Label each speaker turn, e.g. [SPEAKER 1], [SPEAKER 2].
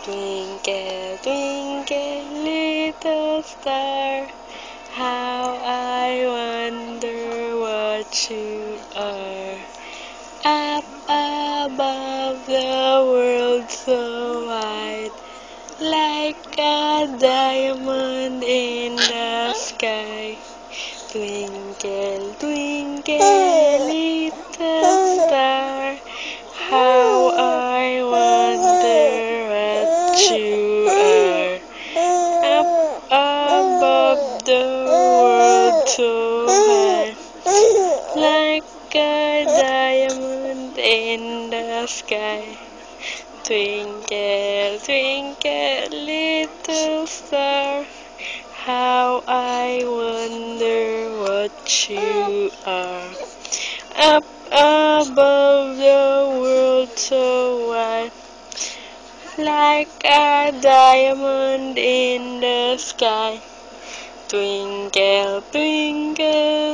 [SPEAKER 1] Twinkle, twinkle, little star, how I wonder what you are. Up above the world so wide, like a diamond in the sky. Twinkle, twinkle, little star, how I wonder what you are. Up above the world so high, like a diamond in the sky. Twinkle, twinkle, little star, how I wonder what you are. Up above the world so wide, like a diamond in the sky. Twinkle, twinkle,